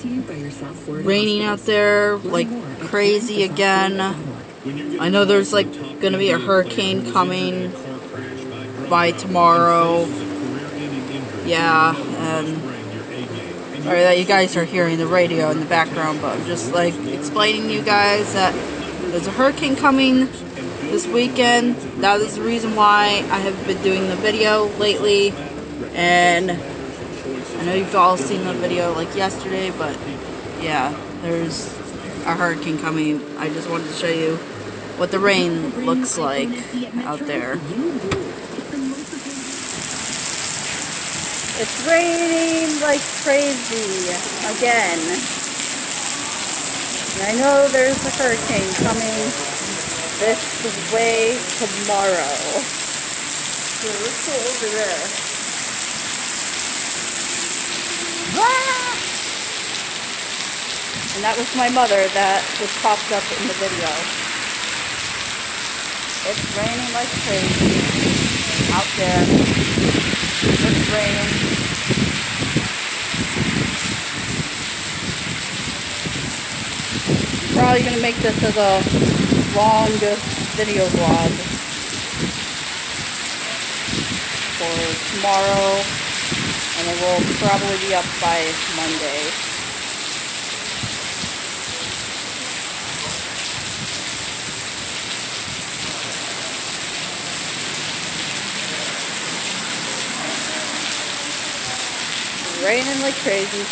raining out there like crazy again. I know there's like gonna be a hurricane coming by tomorrow. Yeah, and sorry that you guys are hearing the radio in the background, but I'm just like explaining to you guys that there's a hurricane coming this weekend. That is the reason why I have been doing the video lately, and I know you've all seen the video like yesterday, but yeah, there's a hurricane coming. I just wanted to show you what the rain looks like out there. It's raining like crazy again. And I know there's a hurricane coming this way tomorrow. So let's go over there. Ah! And that was my mother that was popped up in the video. It's raining like crazy out there. It's raining. Probably gonna make this as a longest video vlog for tomorrow, and it will probably be up by Monday. Raining like crazy.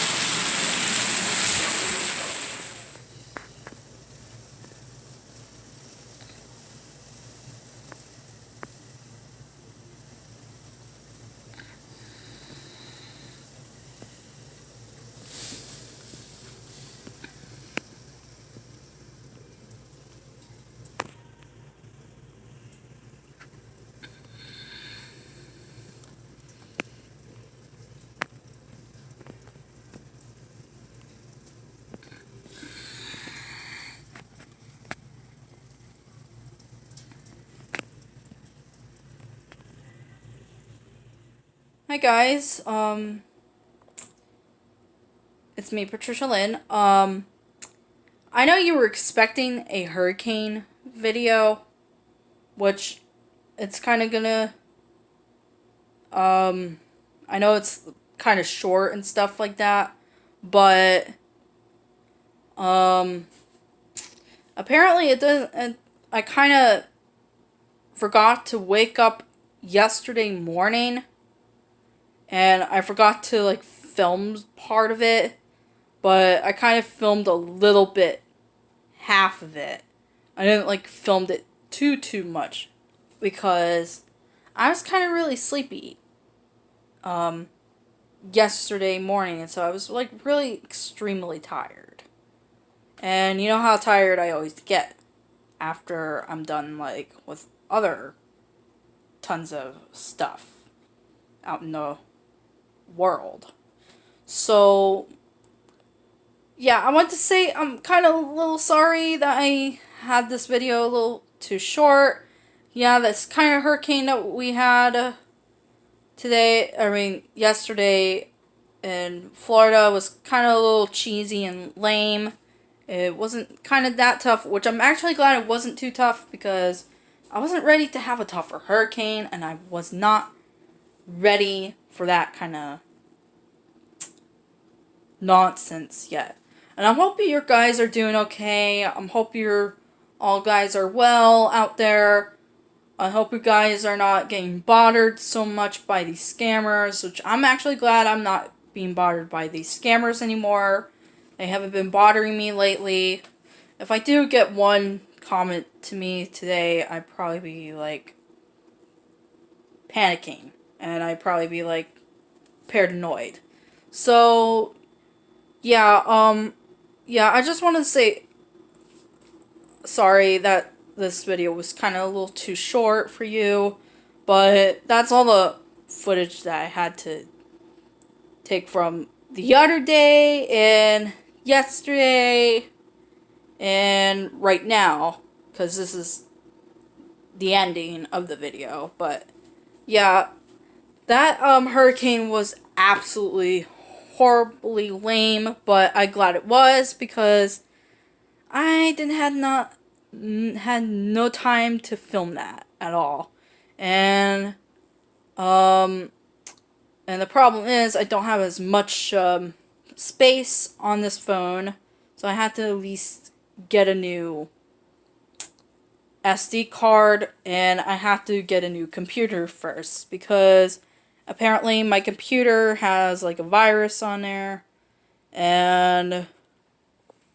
Hi guys, it's me, Patricia Lynn. I know you were expecting a hurricane video, which it's kind of gonna, I know it's kind of short and stuff like that, but, apparently it doesn't, I kind of forgot to wake up yesterday morning, and I forgot to, like, film part of it, but I kind of filmed a little bit, half of it. I didn't, like, filmed it too much, because I was kind of really sleepy, yesterday morning, and so I was, like, really extremely tired. And you know how tired I always get after I'm done, like, with other tons of stuff out in the world. So yeah, I want to say I'm kind of a little sorry that I had this video a little too short. Yeah, this kind of hurricane that we had yesterday in Florida was kind of a little cheesy and lame. It wasn't kind of that tough, which I'm actually glad it wasn't too tough, because I wasn't ready to have a tougher hurricane, and I was not ready for that kind of nonsense yet. And I'm hoping you guys are doing okay. I'm hoping you're all guys are well out there. I hope you guys are not getting bothered so much by these scammers, which I'm actually glad I'm not being bothered by these scammers anymore. They haven't been bothering me lately. If I do get one comment to me today, I'd probably be like panicking, and I'd probably be like paranoid. So yeah, I just want to say sorry that this video was kind of a little too short for you, but that's all the footage that I had to take from the other day and yesterday and right now, because this is the ending of the video. But yeah, that hurricane was absolutely horribly lame, but I'm glad it was because I didn't had no time to film that at all. And the problem is I don't have as much space on this phone, so I had to at least get a new SD card, and I have to get a new computer first because apparently my computer has like a virus on there. And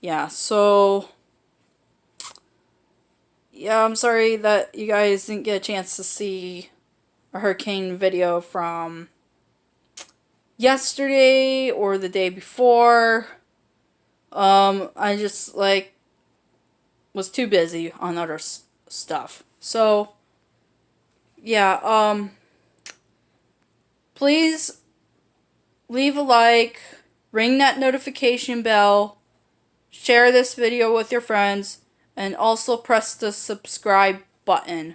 yeah, so yeah, I'm sorry that you guys didn't get a chance to see a hurricane video from yesterday or the day before. I just like was too busy on other stuff. So yeah, please leave a like, ring that notification bell, share this video with your friends, and also press the subscribe button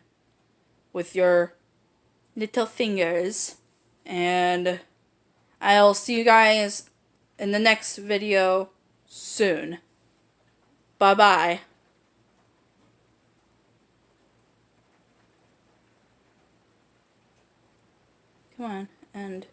with your little fingers. And I'll see you guys in the next video soon. Bye-bye. Come on, end.